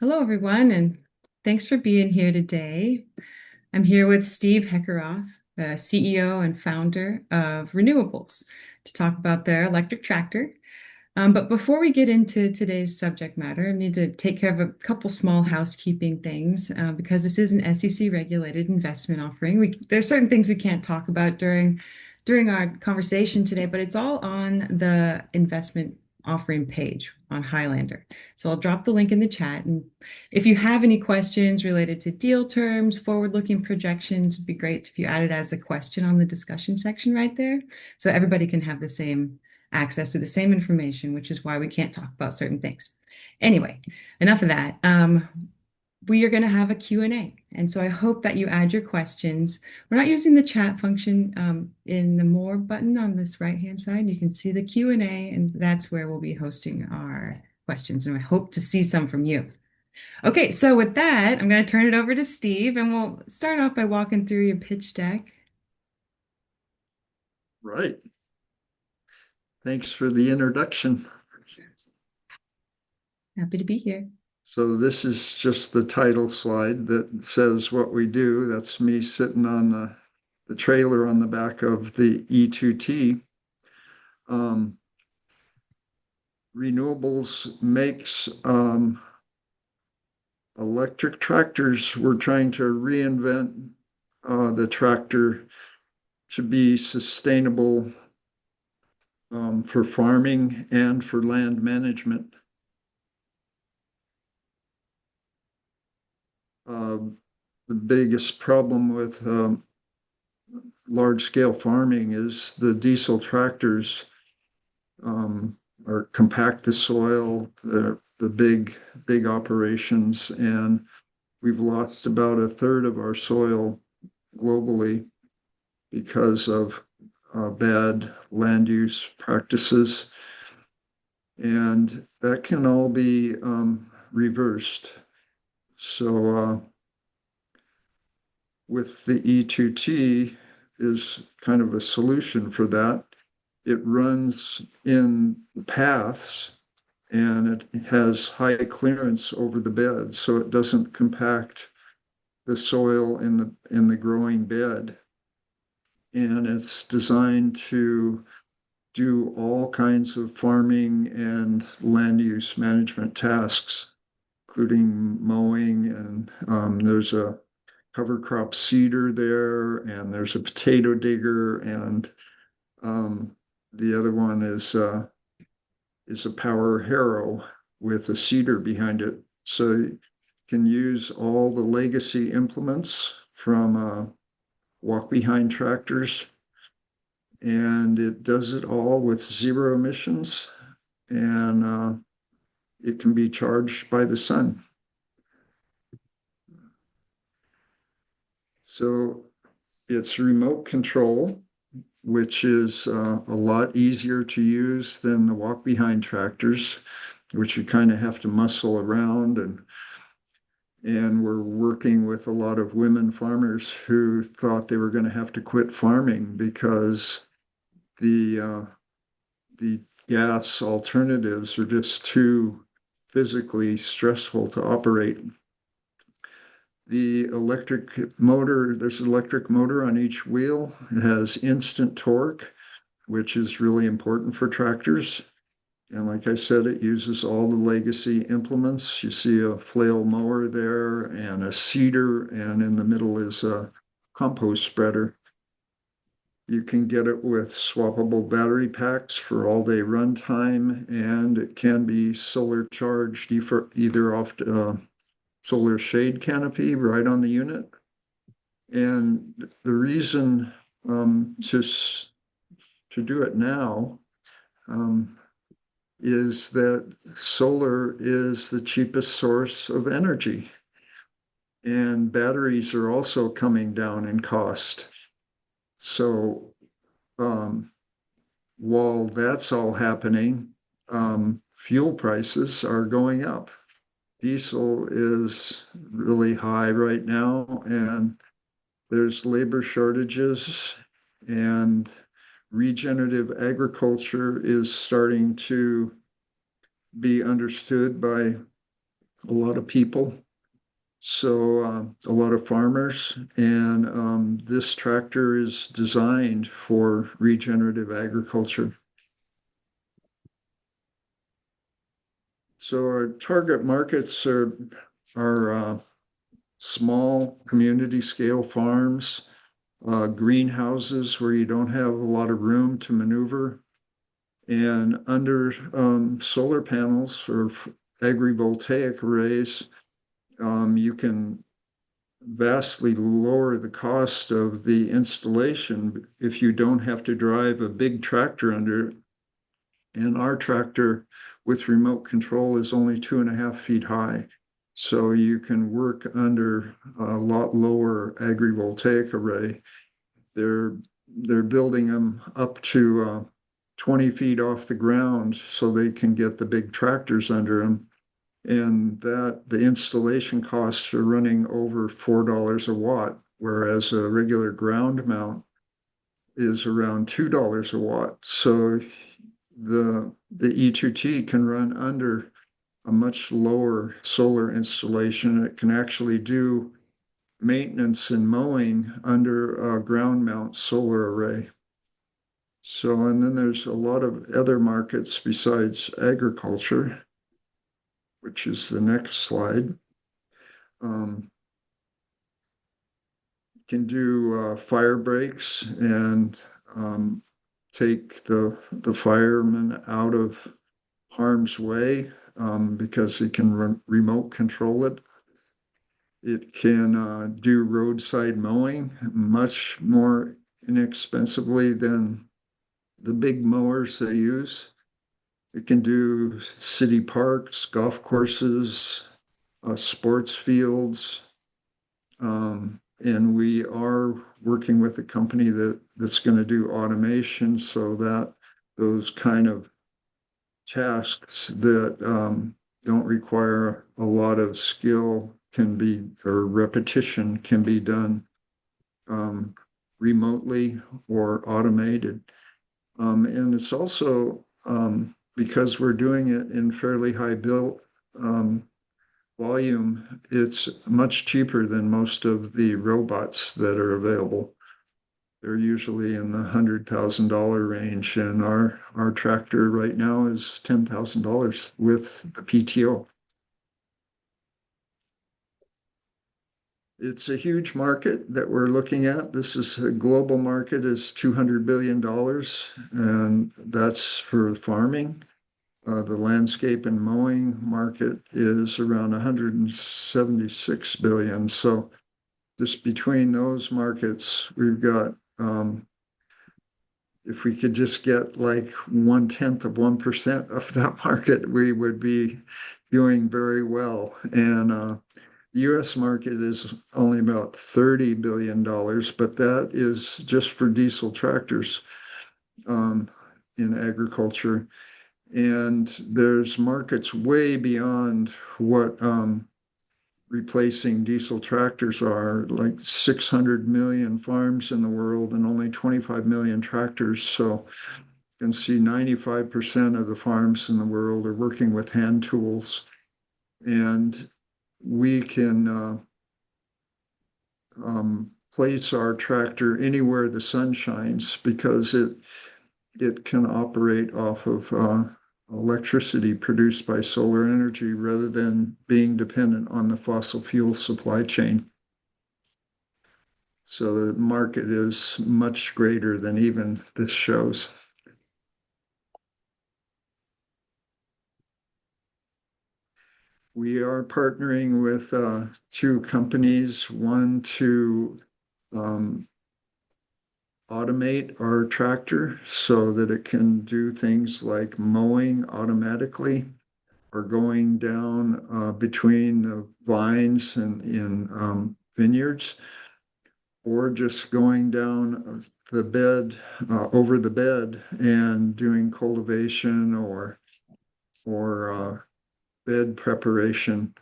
Hello, everyone, and thanks for being here today. I'm here with Steve Heckeroth, the CEO and founder of Renewables, to talk about their electric tractor. But before we get into today's subject matter, I need to take care of a couple small housekeeping things because this is an SEC regulated investment offering. There's certain things we can't talk about during our conversation today, but it's all on the investment offering page on Highlander. So I'll drop the link in the chat. And if you have any questions related to deal terms, forward-looking projections, it'd be great if you add it as a question on the discussion section right there, so everybody can have the same access to the same information, which is why we can't talk about certain things. Anyway, enough of that. We are going to have a Q&A. And so I hope that you add your questions. We're not using the chat function in the More button on this right-hand side. You can see the Q&A, and that's where we'll be hosting our questions. And I hope to see some from you. Okay, so with that, I'm going to turn it over to Steve, and we'll start off by walking through your pitch deck. Right. Thanks for the introduction. Happy to be here. So this is just the title slide that says what we do. That's me sitting on the trailer on the back of the E2T. Renewables makes electric tractors. We're trying to reinvent the tractor to be sustainable for farming and for land management. The biggest problem with large-scale farming is the diesel tractors are compact the soil, the big operations, and we've lost about a third of our soil globally because of bad land use practices, and that can all be reversed. So with the E2T is kind of a solution for that. It runs in paths and it has high clearance over the bed, so it doesn't compact the soil in the growing bed. And it's designed to do all kinds of farming and land use management tasks, including mowing, and there's a cover crop seeder there, and there's a potato digger, and the other one is a power harrow with a seeder behind it. So you can use all the legacy implements from walk-behind tractors, and it does it all with zero emissions, and it can be charged by the sun. So it's remote control, which is a lot easier to use than the walk-behind tractors, which you kind of have to muscle around. And we're working with a lot of women farmers who thought they were going to have to quit farming because the gas alternatives are just too physically stressful to operate. The electric motor, there's an electric motor on each wheel. It has instant torque, which is really important for tractors. And like I said, it uses all the legacy implements. You see a flail mower there and a seeder, and in the middle is a compost spreader. You can get it with swappable battery packs for all-day runtime, and it can be solar charged either off solar shade canopy right on the unit. And the reason to do it now is that solar is the cheapest source of energy, and batteries are also coming down in cost. So while that's all happening, fuel prices are going up. Diesel is really high right now, and there's labor shortages, and regenerative agriculture is starting to be understood by a lot of people. So a lot of farmers, and this tractor is designed for regenerative agriculture. So our target markets are small community scale farms, greenhouses where you don't have a lot of room to maneuver, and under solar panels or agrivoltaic arrays, you can vastly lower the cost of the installation if you don't have to drive a big tractor under it. And our tractor with remote control is only 2.5 feet high. So you can work under a lot lower agrivoltaic array. They're they're building them up to 20 feet off the ground so they can get the big tractors under them. And that the installation costs are running over $4 a watt, whereas a regular ground mount is around $2 a watt. So the E2T can run under a much lower solar installation. It can actually do maintenance and mowing under a ground mount solar array. So, and then there's a lot of other markets besides agriculture, which is the next slide. Um, can do fire breaks and take the firemen out of harm's way because it can remote control it. It can do roadside mowing much more inexpensively than the big mowers they use. It can do city parks, golf courses, sports fields. And we are working with a company that's going to do automation so that those kind of tasks that don't require a lot of skill can be, or repetition can be done um, remotely or automated. And it's also because we're doing it in fairly high bill volume, it's much cheaper than most of the robots that are available. They're usually in the $100,000 range, and our tractor right now is $10,000 with the PTO. It's a huge market that we're looking at. This is a global market is $200 billion, and that's for farming. The landscape and mowing market is around 176 billion. So just between those markets, we've got if we could just get like 1/10 of 1% of that market, we would be doing very well. And the US market is only about $30 billion, but that is just for diesel tractors in agriculture. And there's markets way beyond what replacing diesel tractors are, like 600 million farms in the world and only 25 million tractors. So you can see 95% of the farms in the world are working with hand tools. And we can place our tractor anywhere the sun shines because it can operate off of electricity produced by solar energy rather than being dependent on the fossil fuel supply chain. So the market is much greater than even this shows. We are partnering with two companies, one to um, automate our tractor so that it can do things like mowing automatically or going down between the vines and in vineyards, or just going down the bed, over the bed, and doing cultivation or bed preparation.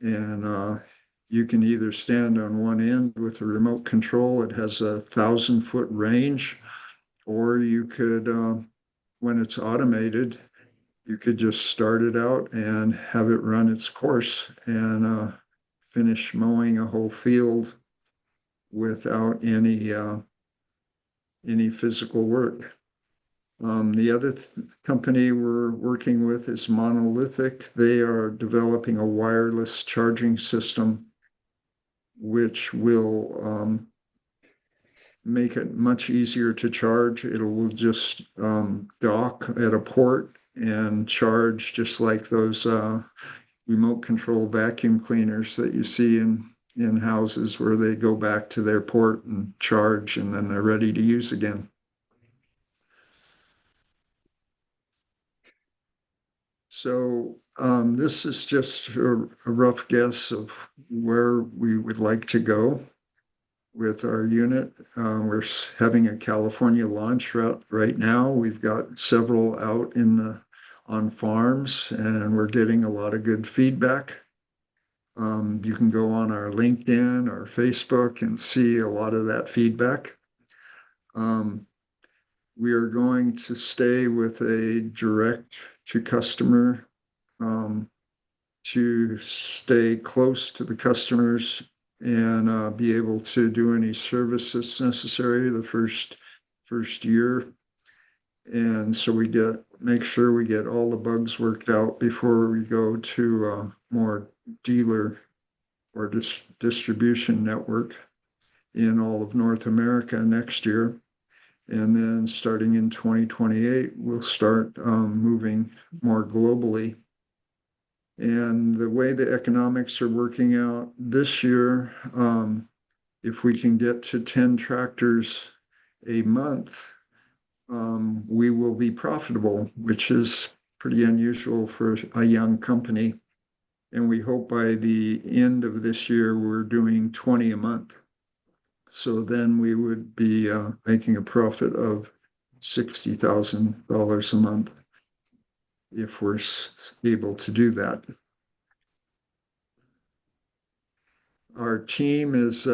And you can either stand on one end with a remote control. It has a 1,000-foot range, or you could, when it's automated, You could just start it out and have it run its course and finish mowing a whole field without any physical work. The other company we're working with is Monolithic. They are developing a wireless charging system, which will make it much easier to charge. It will just dock at a port and charge just like those remote control vacuum cleaners that you see in houses where they go back to their port and charge and then they're ready to use again. So this is just a rough guess of where we would like to go with our unit. We're having a California launch route right now. We've got several out on farms, and we're getting a lot of good feedback. You can go on our LinkedIn or Facebook and see a lot of that feedback. Um, we are going to stay with a direct to customer um, to stay close to the customers and be able to do any service that's necessary the first year. And so make sure we get all the bugs worked out before we go to more dealer or distribution network in all of North America next year. And then starting in 2028, we'll start moving more globally. And the way the economics are working out this year, if we can get to 10 tractors a month, we will be profitable, which is pretty unusual for a young company. And we hope by the end of this year, we're doing 20 a month. So then we would be making a profit of $60,000 a month if we're able to do that. Our team is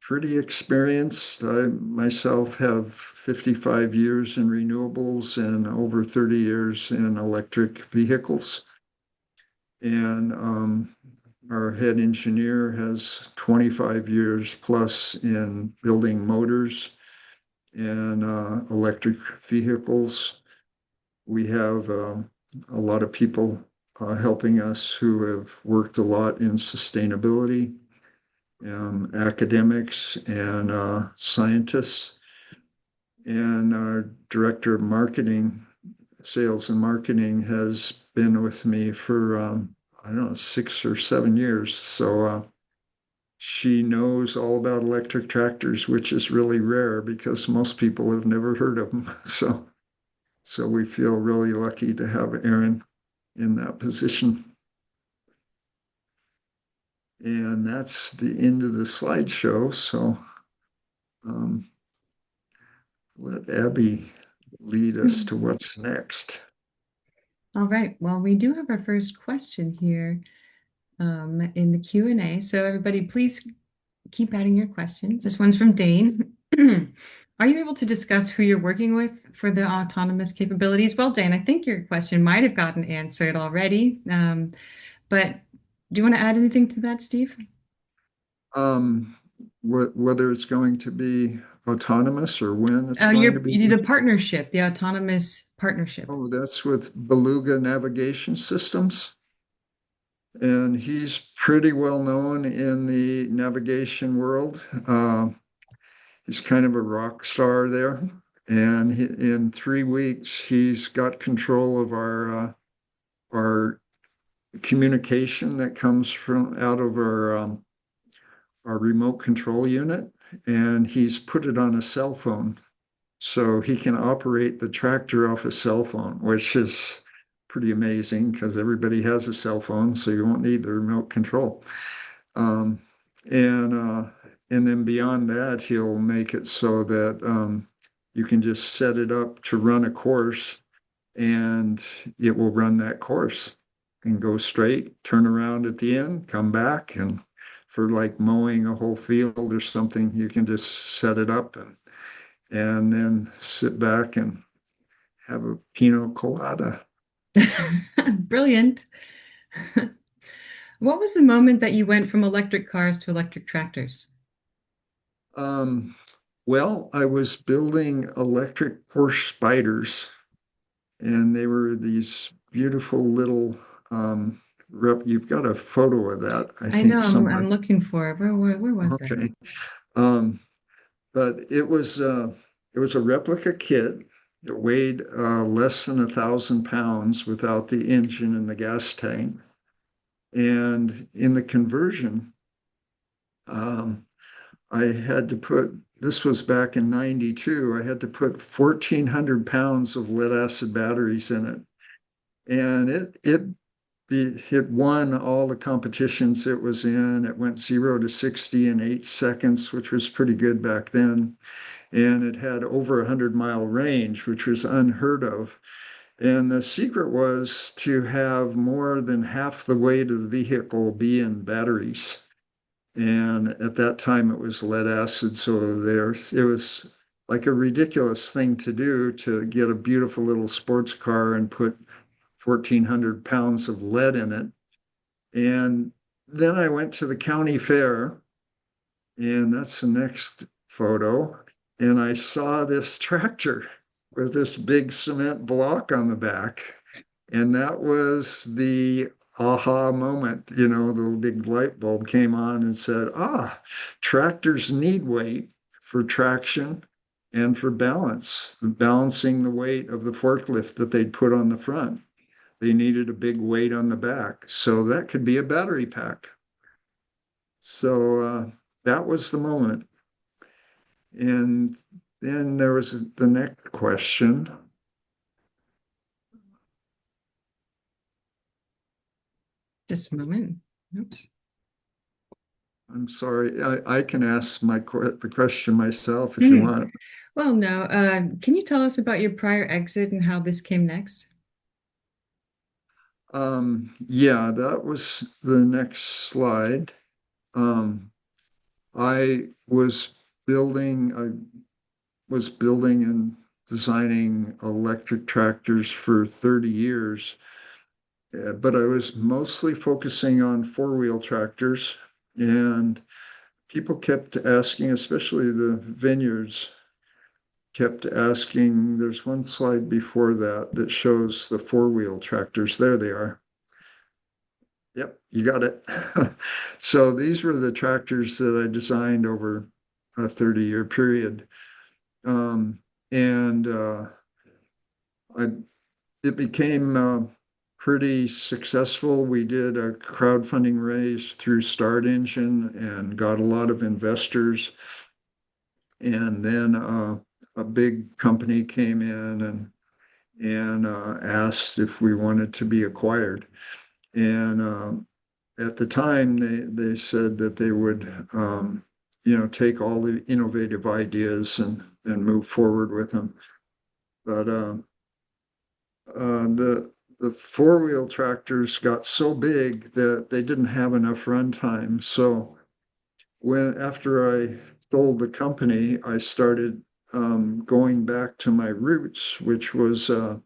pretty experienced. I myself have 55 years in renewables and over 30 years in electric vehicles. And our head engineer has 25 years plus in building motors and electric vehicles. We have a lot of people helping us who have worked a lot in sustainability, academics, and scientists. And our director of marketing, sales and marketing, has been with me for, I don't know, 6 or 7 years. So she knows all about electric tractors, which is really rare because most people have never heard of them. So we feel really lucky to have Erin in that position. And that's the end of the slideshow. So um, let Abby lead us to what's next. All right. Well, we do have our first question here in the Q&A. So everybody, please keep adding your questions. This one's from Dane. Are you able to discuss who you're working with for the autonomous capabilities? Well, Dane, I think your question might have gotten answered already. But do you want to add anything to that, Steve? Um, whether it's going to be autonomous or when it's going to Your be. the partnership, the autonomous partnership. Oh, that's with Beluga Navigation Systems. And he's pretty well known in the navigation world. He's kind of a rock star there. And in 3 weeks, he's got control of our communication that comes from out of our remote control unit, and he's put it on a cell phone. So he can operate the tractor off a cell phone, which is pretty amazing because everybody has a cell phone, so you won't need the remote control. Um, and and then beyond that, he'll make it so that you can just set it up to run a course, and it will run that course and go straight, turn around at the end, come back, and for like mowing a whole field or something, you can just set it up and then sit back and have a pina colada. Brilliant. What was the moment that you went from electric cars to electric tractors? Um, well, I was building electric Porsche Spiders, and they were these beautiful little you've got a photo of that, I I know think, I'm somewhere. looking for it. Where was it? Okay. Um, but it was a replica kit. It weighed less than 1,000 pounds without the engine and the gas tank. And in the conversion, um, I had to put, this was back in 92, I had to put 1,400 pounds of lead acid batteries in it. And it won all the competitions it was in. It went 0 to 60 in 8 seconds, which was pretty good back then. And it had over 100-mile range, which was unheard of. And the secret was to have more than half the weight of the vehicle be in batteries. And at that time, it was lead acid. So it was like a ridiculous thing to do to get a beautiful little sports car and put 1,400 pounds of lead in it. And then I went to the county fair, and that's the next photo. And I saw this tractor with this big cement block on the back. And that was the aha moment. You know, the big light bulb came on and said, tractors need weight for traction and for balance, balancing the weight of the forklift that they'd put on the front. They needed a big weight on the back. So that could be a battery pack. So that was the moment. And then there was the next question. Just a moment. Oops. I'm sorry, I can ask the question myself if you Hmm. want. Well, no. Can you tell us about your prior exit and how this came next? Yeah, that was the next slide. Um, I I was building and designing electric tractors for 30 years, but I was mostly focusing on four-wheel tractors. And people kept asking, especially the vineyards, kept asking. There's one slide before that that shows the four-wheel tractors. There they are. Yep, you got it. So these were the tractors that I designed over a 30-year period. Um, and I, it became pretty successful. We did a crowdfunding raise through Start Engine and got a lot of investors. And then a big company came in and asked if we wanted to be acquired. And at the time, they said that they would, take all the innovative ideas and move forward with them. But the four-wheel tractors got so big that they didn't have enough runtime. So when after I sold the company, I started going back to my roots, which was a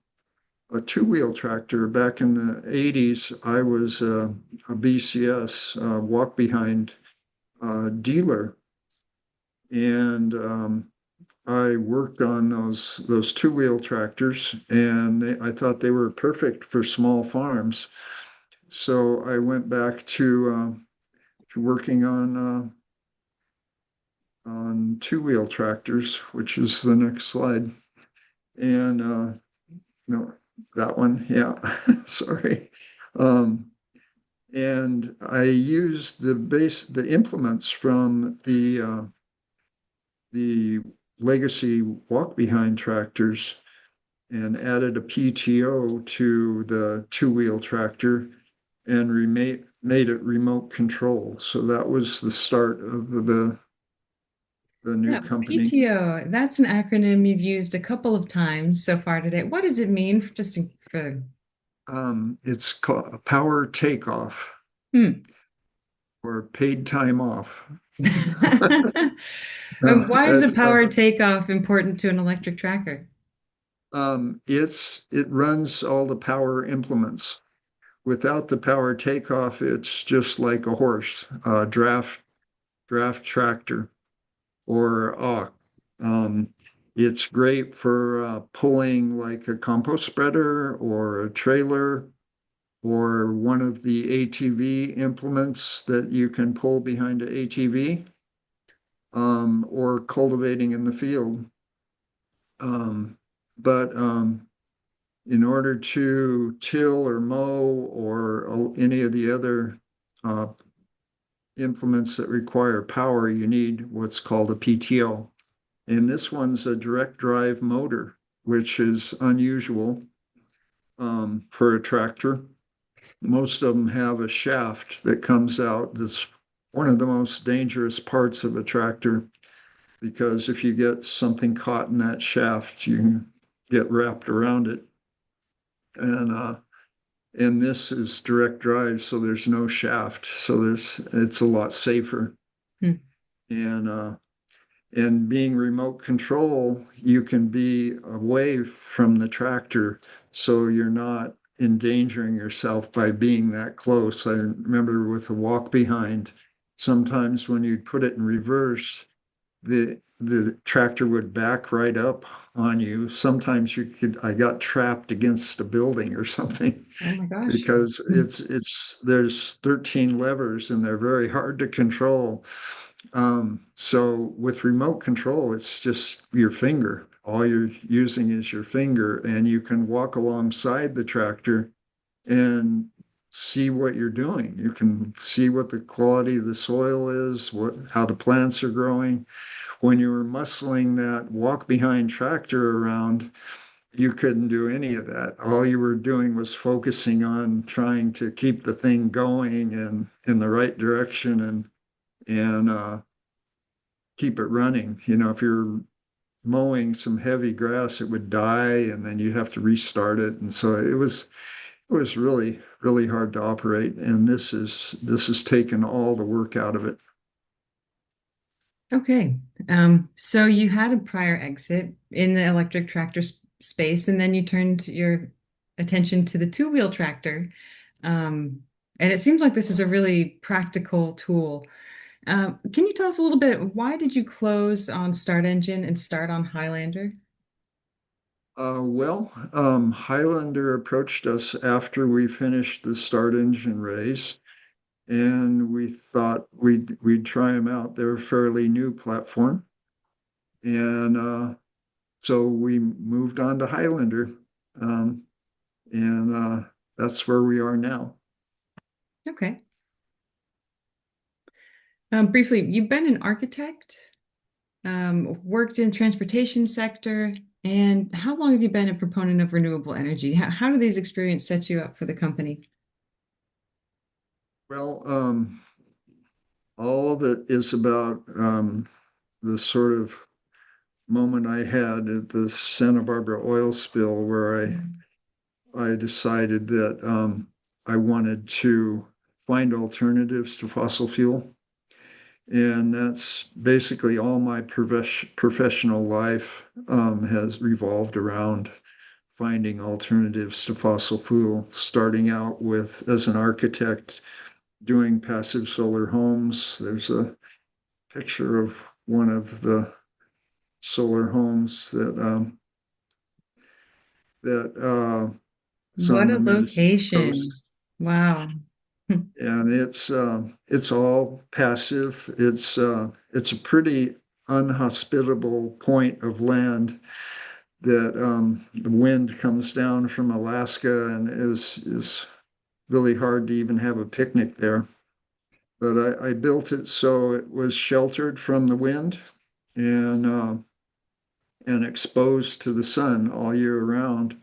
two-wheel tractor. Back in the 80s, I was a BCS, walk-behind dealer, and I worked on those two-wheel tractors, and I thought they were perfect for small farms. So I went back to working on two-wheel tractors, which is the next slide. And no, that one, yeah, sorry. Um, and I used the implements from the legacy walk-behind tractors and added a PTO to the two-wheel tractor and made it remote control. So that was the start of the new Yeah, company. PTO, that's an acronym you've used a couple of times so far today. What does it mean for It's called power takeoff hmm. or paid time off. And No, why is a that's power takeoff important to an electric tracker? It runs all the power implements. Without the power takeoff, it's just like a horse, draft tractor or ox. Um, it's great for pulling like a compost spreader or a trailer or one of the ATV implements that you can pull behind an ATV, or cultivating in the field. Um, but in order to till or mow or any of the other uh, implements that require power, you need what's called a PTO. And this one's a direct drive motor, which is unusual for a tractor. Most of them have a shaft that comes out. That's one of the most dangerous parts of a tractor because if you get something caught in that shaft, you get wrapped around it. And and this is direct drive, so there's no shaft, so it's a lot safer. Hmm. And and being remote control, you can be away from the tractor, so you're not endangering yourself by being that close. I remember with the walk behind, sometimes when you'd put it in reverse, the tractor would back right up on you. Sometimes I got trapped against a building or something Oh my gosh. because Hmm. it's there's 13 levers and they're very hard to control. So with remote control, it's just your finger. All you're using is your finger, and you can walk alongside the tractor and see what you're doing. You can see what the quality of the soil is, how the plants are growing. When you were muscling that walk behind tractor around, you couldn't do any of that. All you were doing was focusing on trying to keep the thing going and in the right direction and keep it running. You know, if you're mowing some heavy grass, it would die and then you'd have to restart it. And so it was really, really hard to operate. And this has taken all the work out of it. Okay. So you had a prior exit in the electric tractor space, and then you turned your attention to the two-wheel tractor. Um, and it seems like this is a really practical tool. Can you tell us a little bit, why did you close on Start Engine and start on Highlander? Highlander approached us after we finished the start engine raise, and we thought we'd try them out. They're a fairly new platform, and so we moved on to Highlander, um, and that's where we are now. Okay. Briefly, you've been an architect, worked in transportation sector, and how long have you been a proponent of renewable energy? How do these experiences set you up for the company? Well, all of it is about the sort of moment I had at the Santa Barbara oil spill where I decided that I wanted to find alternatives to fossil fuel. And that's basically all my professional life has revolved around finding alternatives to fossil fuel, starting out with as an architect doing passive solar homes. There's a picture of one of the solar homes that it's What on a the Minnesota location. coast, Wow. and it's all passive. It's a pretty unhospitable point of land that the wind comes down from Alaska and is really hard to even have a picnic there. But I built it so it was sheltered from the wind and exposed to the sun all year round.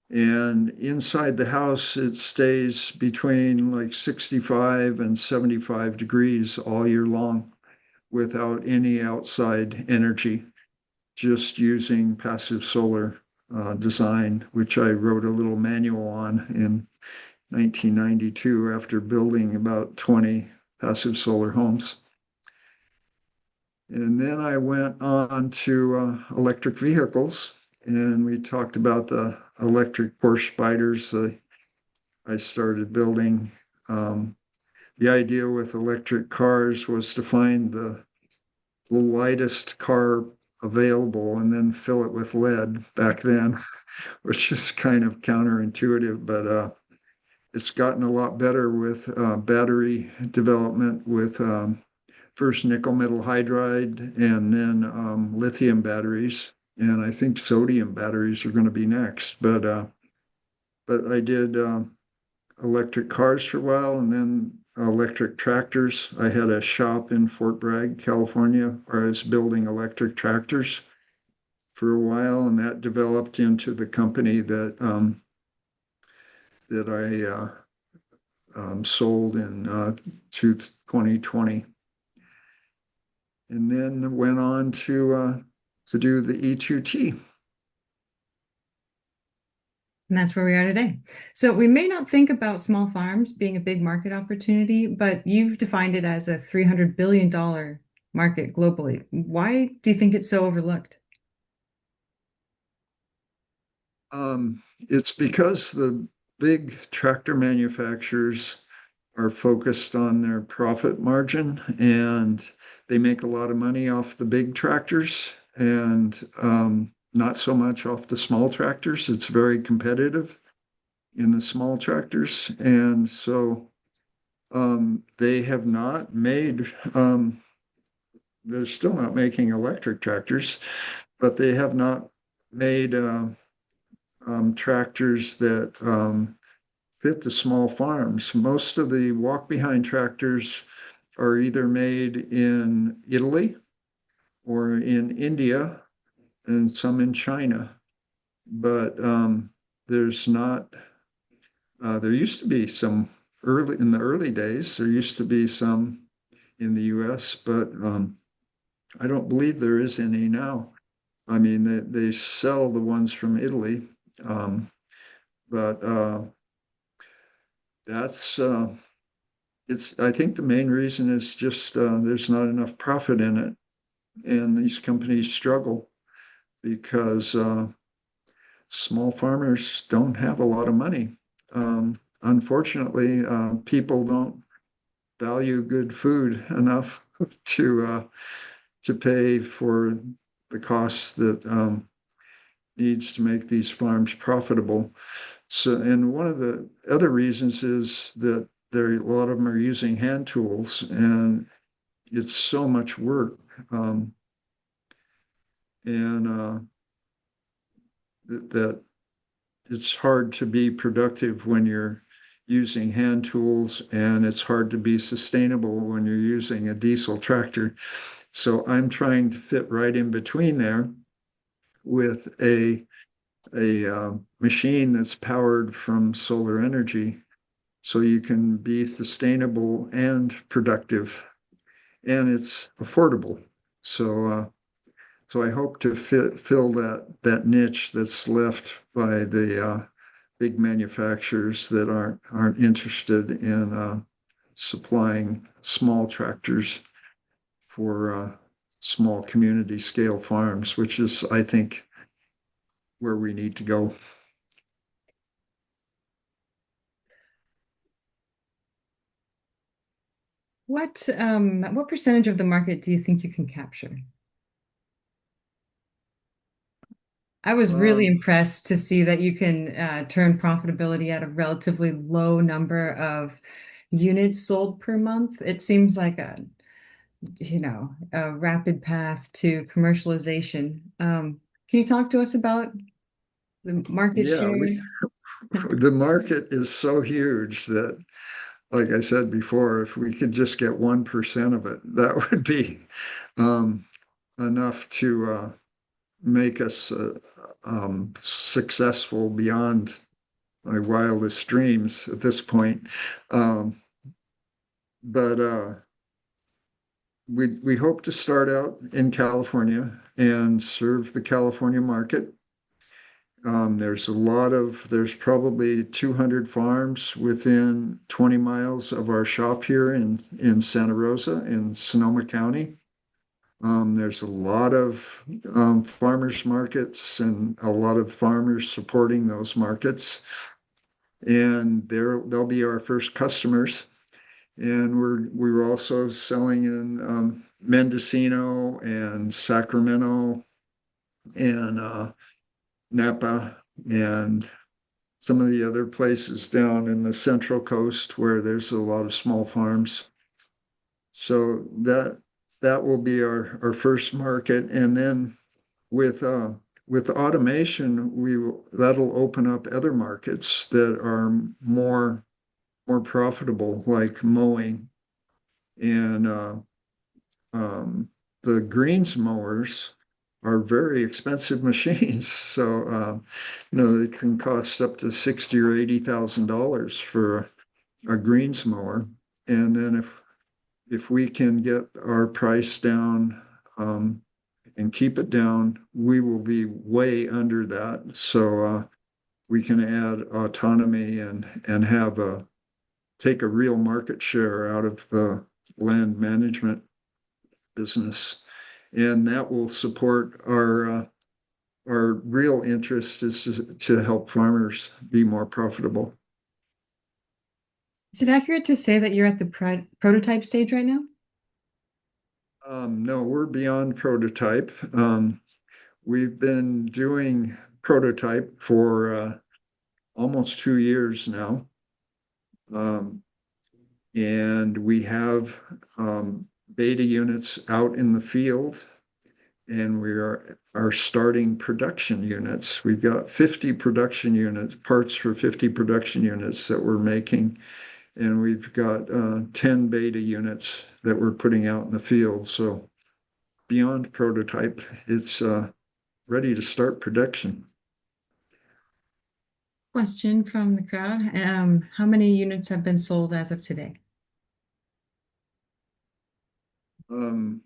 And inside the house, it stays between like 65 and 75 degrees all year long without any outside energy, just using passive solar design, which I wrote a little manual on in 1992 after building about 20 passive solar homes. And then I went on to electric vehicles and we talked about the electric Porsche spiders. I started building. Um, the idea with electric cars was to find the lightest car available and then fill it with lead back then, which is kind of counterintuitive, but it's gotten a lot better with battery development with first nickel metal hydride and then lithium batteries. And I think sodium batteries are going to be next. But I did electric cars for a while and then electric tractors. I had a shop in Fort Bragg, California, where I was building electric tractors for a while, and that developed into the company that I sold in 2020, and then went on to do the E2T. And that's where we are today. So we may not think about small farms being a big market opportunity, but you've defined it as a $300 billion market globally. Why do you think it's so overlooked? It's because the big tractor manufacturers are focused on their profit margin and they make a lot of money off the big tractors and not so much off the small tractors. It's very competitive in the small tractors. And so they have not made, they're still not making electric tractors, but they have not made tractors that fit the small farms. Most of the walk behind tractors are either made in Italy or in India and some in China. But there's not, there used to be some early in the early days, there used to be some in the US, but I don't believe there is any now. I mean, they sell the ones from Italy, but that's I think the main reason is just there's not enough profit in it, and these companies struggle because small farmers don't have a lot of money. Unfortunately, people don't value good food enough to pay for the costs that needs to make these farms profitable. So, and one of the other reasons is that a lot of them are using hand tools, and it's so much work, and that it's hard to be productive when you're using hand tools, and it's hard to be sustainable when you're using a diesel tractor. So I'm trying to fit right in between there with a machine that's powered from solar energy, so you can be sustainable and productive, and it's affordable. So so I hope to fill that niche that's left by the big manufacturers that aren't interested in supplying small tractors for small community scale farms, which is, I think, where we need to go. What percentage of the market do you think you can capture? I was really Um, impressed to see that you can turn profitability at a relatively low number of units sold per month. It seems like a rapid path to commercialization. Can you talk to us about the market yeah, share? the market is so huge that, like I said before, if we could just get 1% of it, that would be um, enough to make us successful beyond my wildest dreams at this point. Um, but we hope to start out in California and serve the California market. There's probably 200 farms within 20 miles of our shop here in Santa Rosa in Sonoma County. There's a lot of farmers markets and a lot of farmers supporting those markets. And they'll be our first customers. And we're also selling in Mendocino and Sacramento and Napa and some of the other places down in the Central Coast where there's a lot of small farms. So that will be our first market. And then with with automation, that'll open up other markets that are more profitable, like mowing and um, the greens mowers are very expensive machines. So they can cost up to 60 or $80,000 for a greens mower. And then if we can get our price down and keep it down, we will be way under that. So we can add autonomy and have take a real market share out of the land management business, and that will support our real interest is to help farmers be more profitable. Is it accurate to say that you're at the prototype stage right now? No, we're beyond prototype. We've been doing prototype for almost 2 years now. Um, and we have beta units out in the field, and we are starting production units. We've got 50 production units, parts for 50 production units that we're making, and we've got 10 beta units that we're putting out in the field. So beyond prototype, it's ready to start production. Question from the crowd. How many units have been sold as of today? Um,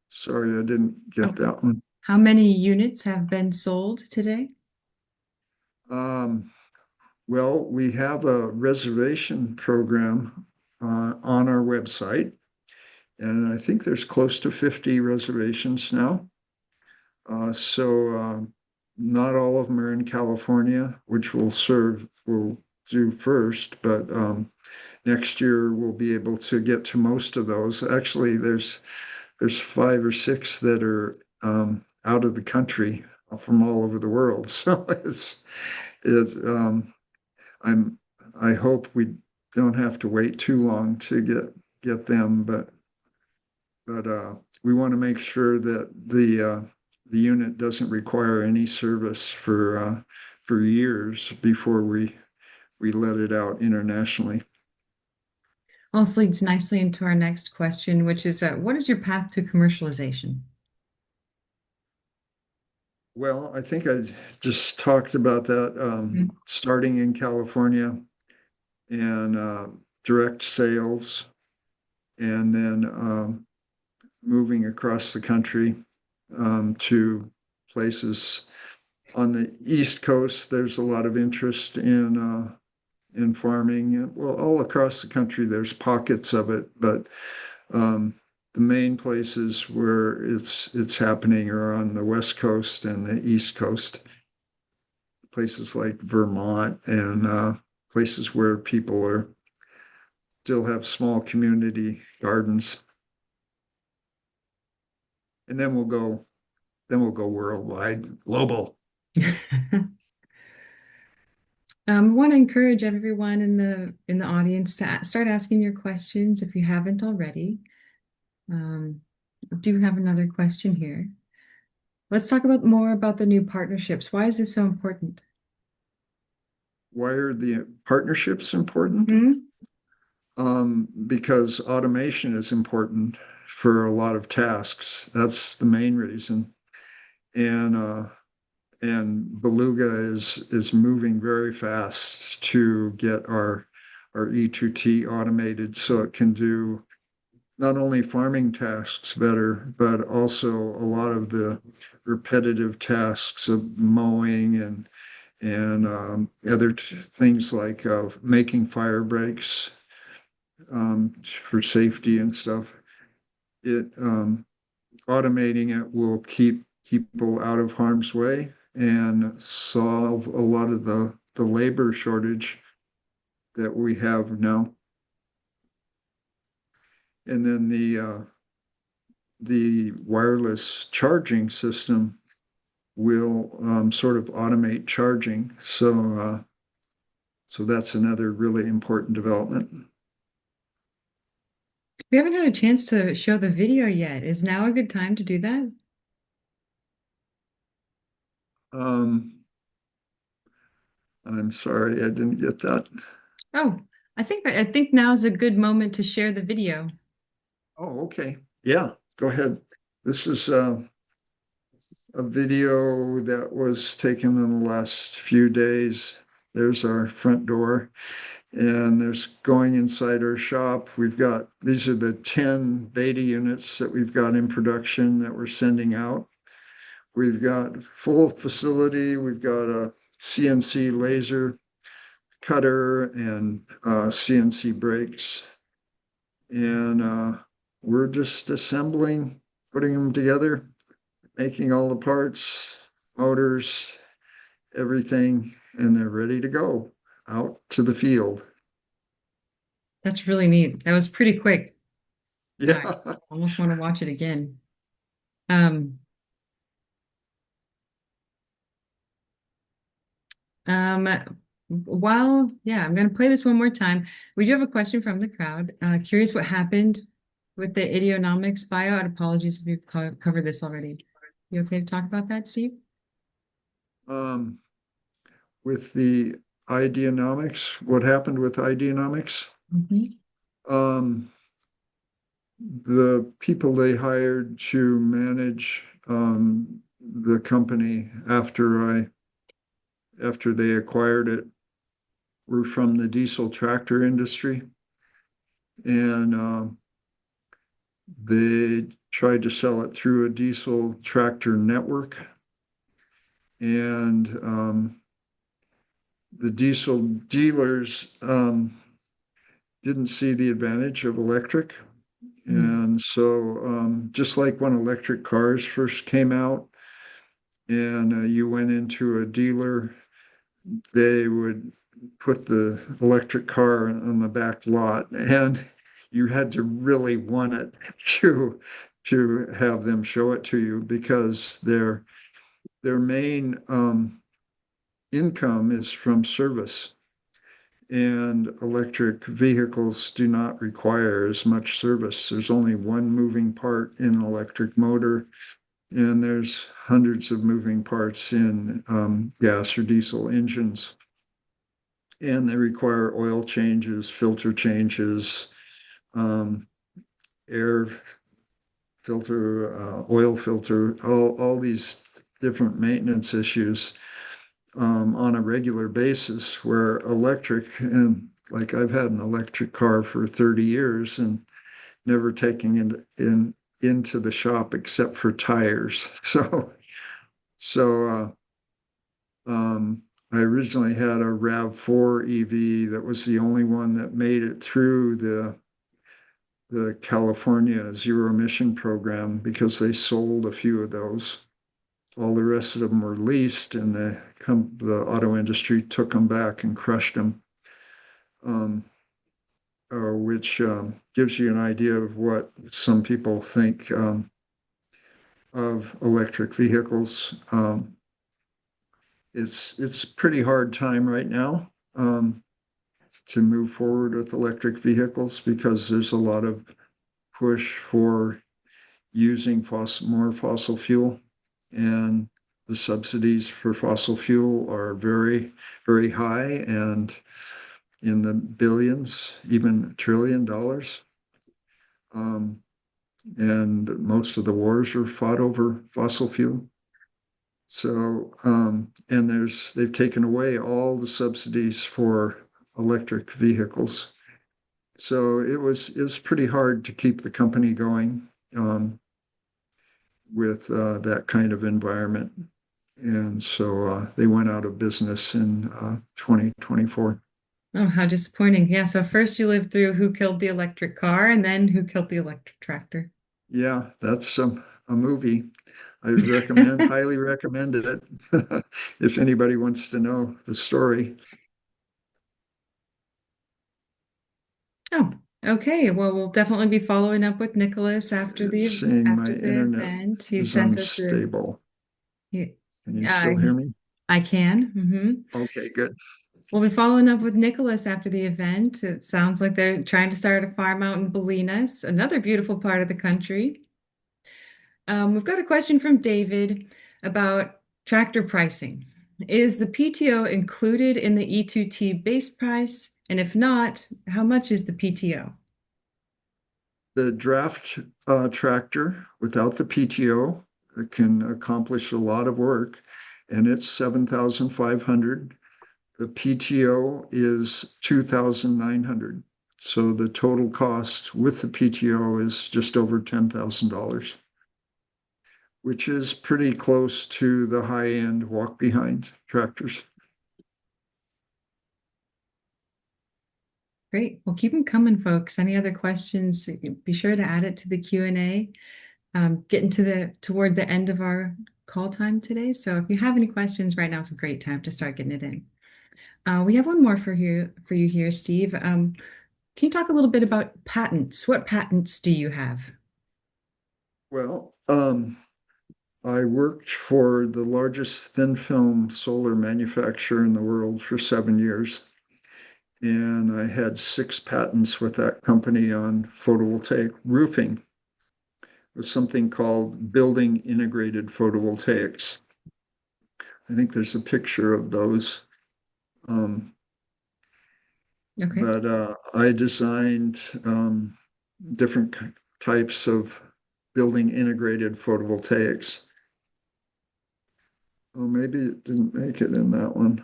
Sorry, I didn't get Oh, that one. how many units have been sold today? Um, well, we have a reservation program on our website, and I think there's close to 50 reservations now. So not all of them are in California, which will do first, but next year we'll be able to get to most of those. Actually, there's five or six that are out of the country from all over the world. So it's I'm I hope we don't have to wait too long to get them, but we want to make sure that the unit doesn't require any service for years before we let it out internationally. Also leads nicely into our next question, which is what is your path to commercialization? Well, I think I just talked about that, Mhm. starting in California and direct sales, and then moving across the country to places on the East Coast. There's a lot of interest in farming. Well, all across the country, there's pockets of it, but um, the main places where it's happening are on the West Coast and the East Coast, places like Vermont and places where people are still have small community gardens. And then we'll go worldwide, global. Want to encourage everyone in the audience to start asking your questions if you haven't already. Um, do have another question here. Let's talk about more about the new partnerships. Why is this so important? Why are the partnerships important? Hmm. Because automation is important for a lot of tasks. That's the main reason. And Beluga is moving very fast to get our E2T automated so it can do not only farming tasks better, but also a lot of the repetitive tasks of mowing and other things like making fire breaks for safety and stuff. it automating it will keep people out of harm's way and solve a lot of the labor shortage that we have now. And then the wireless charging system will sort of automate charging. So that's another really important development. We haven't had a chance to show the video yet. Is now a good time to do that? Um, I'm sorry, I didn't get that. Oh, I think now's a good moment to share the video. Oh, okay. Yeah, go ahead. This is a video that was taken in the last few days. There's our front door, and there's going inside our shop. These are the 10 beta units that we've got in production that we're sending out. We've got full facility. We've got a CNC laser cutter and CNC brakes. And we're just assembling, putting them together, making all the parts, motors, everything, and they're ready to go out to the field. That's really neat. That was pretty quick. I Yeah. almost want to watch it again. Um, um, yeah, I'm going to play this one more time. We do have a question from the crowd. Curious what happened with the idionomics buyout. Apologies if you've covered this already. You okay to talk about that, Steve? Um, with the Ideanomics, what happened with Ideanomics? Mhm. Um, the people they hired to manage the company after they acquired it were from the diesel tractor industry, and they tried to sell it through a diesel tractor network, and the diesel dealers didn't see the advantage of electric. Mm. And so, just like when electric cars first came out, and you went into a dealer, they would put the electric car on the back lot, and you had to really want it to to have them show it to you because their main income is from service. And electric vehicles do not require as much service. There's only one moving part in an electric motor, and there's hundreds of moving parts in gas or diesel engines. And they require oil changes, filter changes, um, air filter, oil filter, all these different maintenance issues on a regular basis. Where electric, and like I've had an electric car for 30 years and never taking it into the shop except for tires. So I originally had a RAV4 EV that was the only one that made it through the California zero emission program because they sold a few of those. All the rest of them were leased, and the auto industry took them back and crushed them, um, which gives you an idea of what some people think of electric vehicles. It's a pretty hard time right now to move forward with electric vehicles because there's a lot of push for using more fossil fuel, and the subsidies for fossil fuel are very, very high and in the billions, even $1 trillion. Um, and most of the wars are fought over fossil fuel. So, and they've taken away all the subsidies for electric vehicles. So it's pretty hard to keep the company going with that kind of environment. And so they went out of business in 2024. Oh, how disappointing. Yeah, so first you lived through who killed the electric car and then who killed the electric tractor. Yeah, that's a movie. I highly recommend it if anybody wants to know the story. Oh, okay. Well, we'll definitely be following up with Nicholas It's saying my after the internet event. He is sent us a unstable. he, Can you uh, still hear me? I can. Okay, good. We'll be following up with Nicholas after the event. It sounds like they're trying to start a farm out in Bolinas, another beautiful part of the country. We've got a question from David about tractor pricing. Is the PTO included in the E2T base price? And if not, how much is the PTO? The draft tractor without the PTO can accomplish a lot of work, and it's 7,500. The PTO is 2,900. So the total cost with the PTO is just over $10,000, which is pretty close to the high-end walk-behind tractors. Great. Well, keep them coming, folks. Any other questions, be sure to add it to the Q&A. Getting to the toward the end of our call time today. So if you have any questions right now, it's a great time to start getting it in. We have one more for you here, Steve. Can you talk a little bit about patents? What patents do you have? Well, I worked for the largest thin film solar manufacturer in the world for 7 years, and I had 6 patents with that company on photovoltaic roofing. It was something called building integrated photovoltaics. I think there's a picture of those. Um, Okay. but I designed different types of building integrated photovoltaics. Oh, maybe it didn't make it in that one.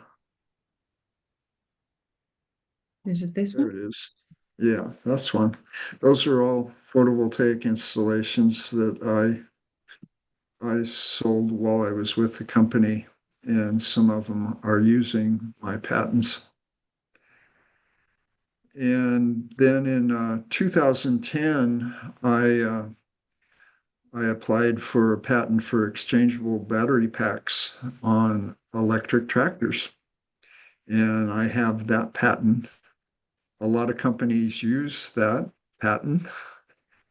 Is it this There one? it is. Yeah, that's one. Those are all photovoltaic installations that I sold while I was with the company, and some of them are using my patents. And then in 2010, I applied for a patent for exchangeable battery packs on electric tractors, and I have that patent. A lot of companies use that patent.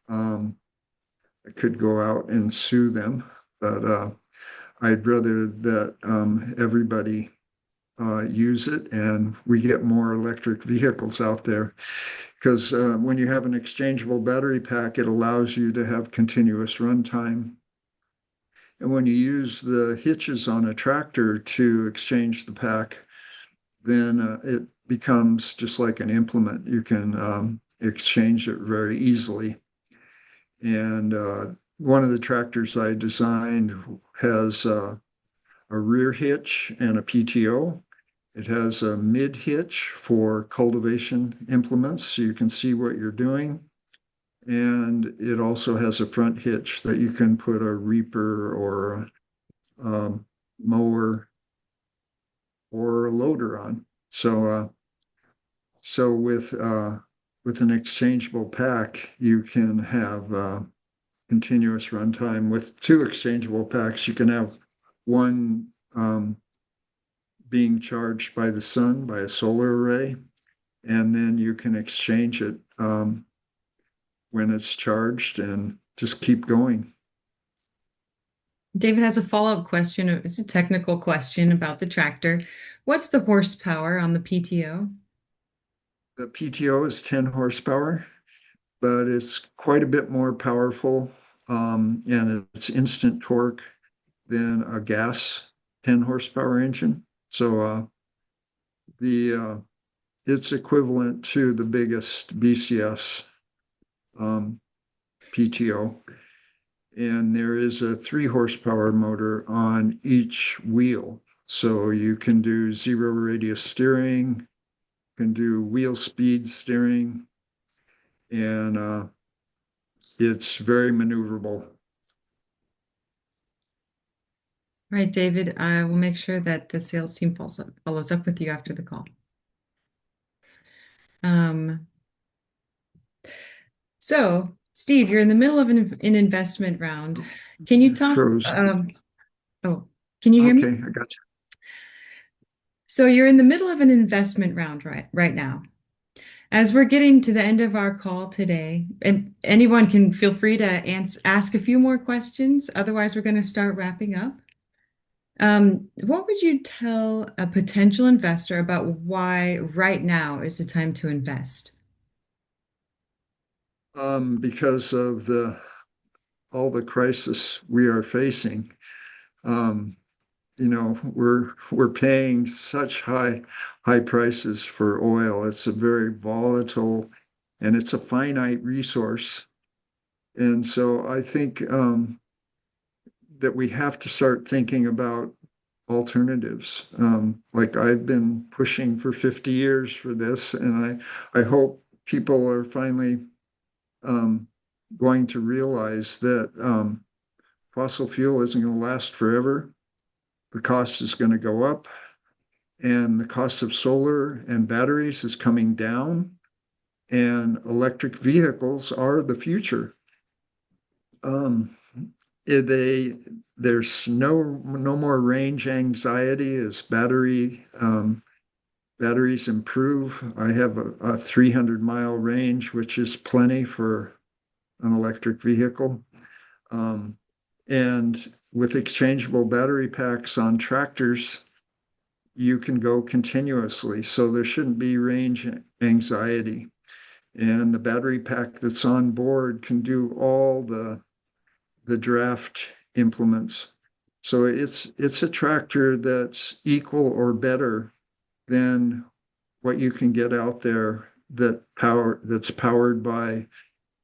Um, I could go out and sue them, but I'd rather that everybody use it and we get more electric vehicles out there. Because when you have an exchangeable battery pack, it allows you to have continuous runtime. And when you use the hitches on a tractor to exchange the pack, then it becomes just like an implement. You can exchange it very easily. And one of the tractors I designed has a rear hitch and a PTO. It has a mid hitch for cultivation implements, so you can see what you're doing. And it also has a front hitch that you can put a reaper or a mower or a loader on. So with an exchangeable pack, you can have continuous runtime. With 2 exchangeable packs, you can have one being charged by the sun by a solar array, and then you can exchange it when it's charged and just keep going. David has a follow-up question. It's a technical question about the tractor. What's the horsepower on the PTO? The PTO is 10 horsepower, but it's quite a bit more powerful, and it's instant torque than a gas 10 horsepower engine. So the it's equivalent to the biggest BCS PTO. And there is a 3 horsepower motor on each wheel. So you can do zero radius steering, can do wheel speed steering, and it's very maneuverable. All right, David, I will make sure that the sales team follows up with you after the call. Um, so Steve, you're in the middle of an investment round. Can you talk? Froze. Oh, can you hear me? Okay, I got you. So you're in the middle of an investment round right now. As we're getting to the end of our call today, and anyone can feel free to ask a few more questions. Otherwise, we're going to start wrapping up. What would you tell a potential investor about why right now is the time to invest? Because of the all the crisis we are facing, um, we're paying such high prices for oil. It's a very volatile and it's a finite resource. And so I think that we have to start thinking about alternatives. Like I've been pushing for 50 years for this, and I hope people are finally um, going to realize that fossil fuel isn't going to last forever. The cost is going to go up, and the cost of solar and batteries is coming down, and electric vehicles are the future. Um, they there's no more range anxiety as batteries improve. I have a 300-mile range, which is plenty for an electric vehicle. Um, and with exchangeable battery packs on tractors, you can go continuously. So there shouldn't be range anxiety. And the battery pack that's on board can do all the draft implements. So it's a tractor that's equal or better than what you can get out there that's powered by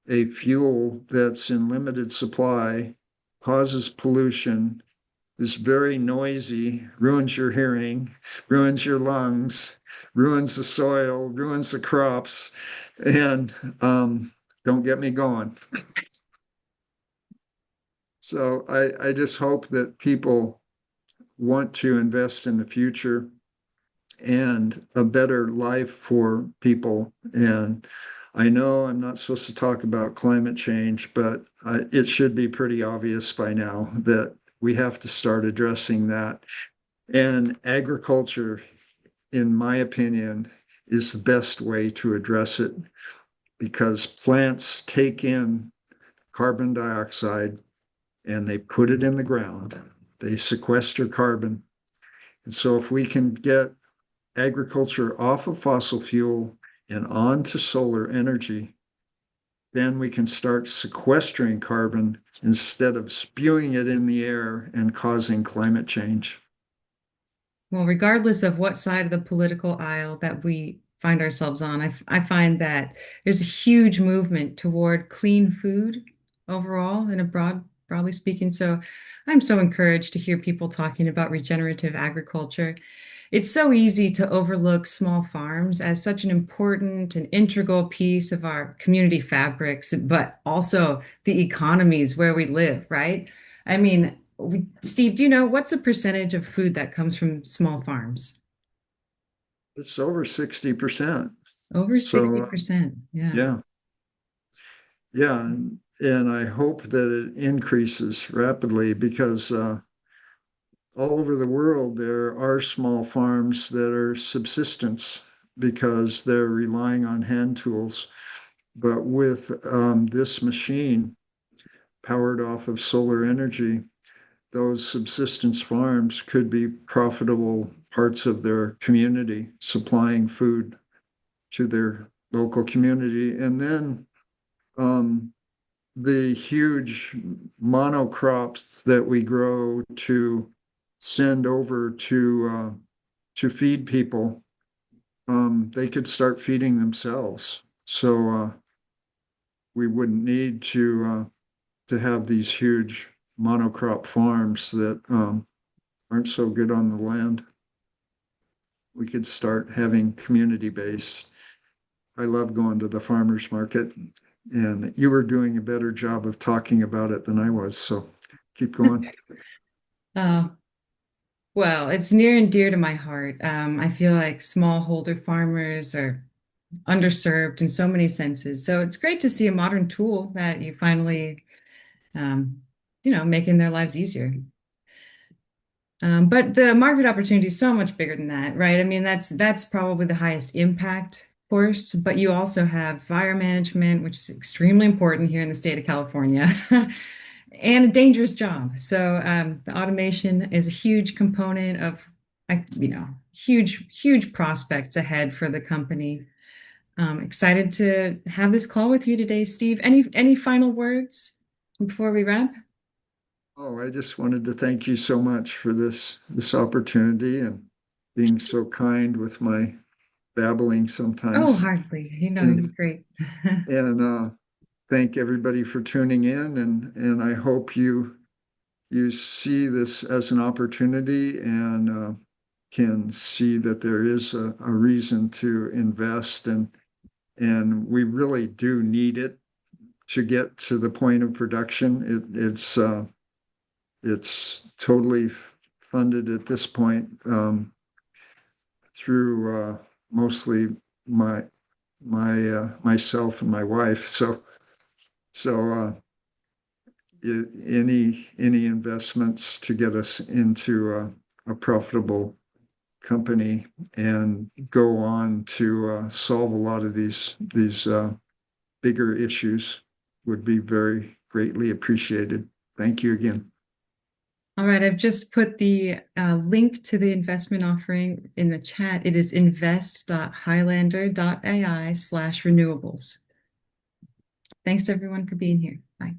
a fuel that's in limited supply, causes pollution, is very noisy, ruins your hearing, ruins your lungs, ruins the soil, ruins the crops, and don't get me going. So I just hope that people want to invest in the future and a better life for people. And I know I'm not supposed to talk about climate change, but it should be pretty obvious by now that we have to start addressing that. And agriculture, in my opinion, is the best way to address it because plants take in carbon dioxide and they put it in the ground. They sequester carbon. And so if we can get agriculture off of fossil fuel and onto solar energy, then we can start sequestering carbon instead of spewing it in the air and causing climate change. Well, regardless of what side of the political aisle that we find ourselves on, I find that there's a huge movement toward clean food overall in a broadly speaking. So I'm so encouraged to hear people talking about regenerative agriculture. It's so easy to overlook small farms as such an important and integral piece of our community fabrics, but also the economies where we live, right? I mean, Steve, do you know what's a percentage of food that comes from small farms? It's over 60%. Over So, 60%. Yeah. yeah, yeah. And I hope that it increases rapidly because all over the world, there are small farms that are subsistence because they're relying on hand tools. But with this machine powered off of solar energy, those subsistence farms could be profitable parts of their community, supplying food to their local community. And then um, the huge monocrops that we grow to send over to feed people, they could start feeding themselves. So we wouldn't need to have these huge monocrop farms that aren't so good on the land. We could start having community based. I love going to the farmers market, and you were doing a better job of talking about it than I was. So keep going. Uh, well, it's near and dear to my heart. I feel like smallholder farmers are underserved in so many senses. So it's great to see a modern tool that you finally, um, making their lives easier. But the market opportunity is so much bigger than that, right? I mean, that's probably the highest impact course, but you also have fire management, which is extremely important here in the state of California, and a dangerous job. So the automation is a huge component of, huge prospects ahead for the company. Excited to have this call with you today, Steve. Any final words before we wrap? Oh, I just wanted to thank you so much for this opportunity and being so kind with my babbling Oh, sometimes. hardly. You're And great. thank everybody for tuning in, and I hope you see this as an opportunity and can see that there is a reason to invest, and we really do need it to get to the point of production. It's totally funded at this point through mostly my myself and my wife. So any investments to get us into a profitable company and go on to solve a lot of these bigger issues would be very greatly appreciated. Thank you again. All right, I've just put the link to the investment offering in the chat. It is invest.highlander.ai/renewables. Thanks everyone for being here. Bye.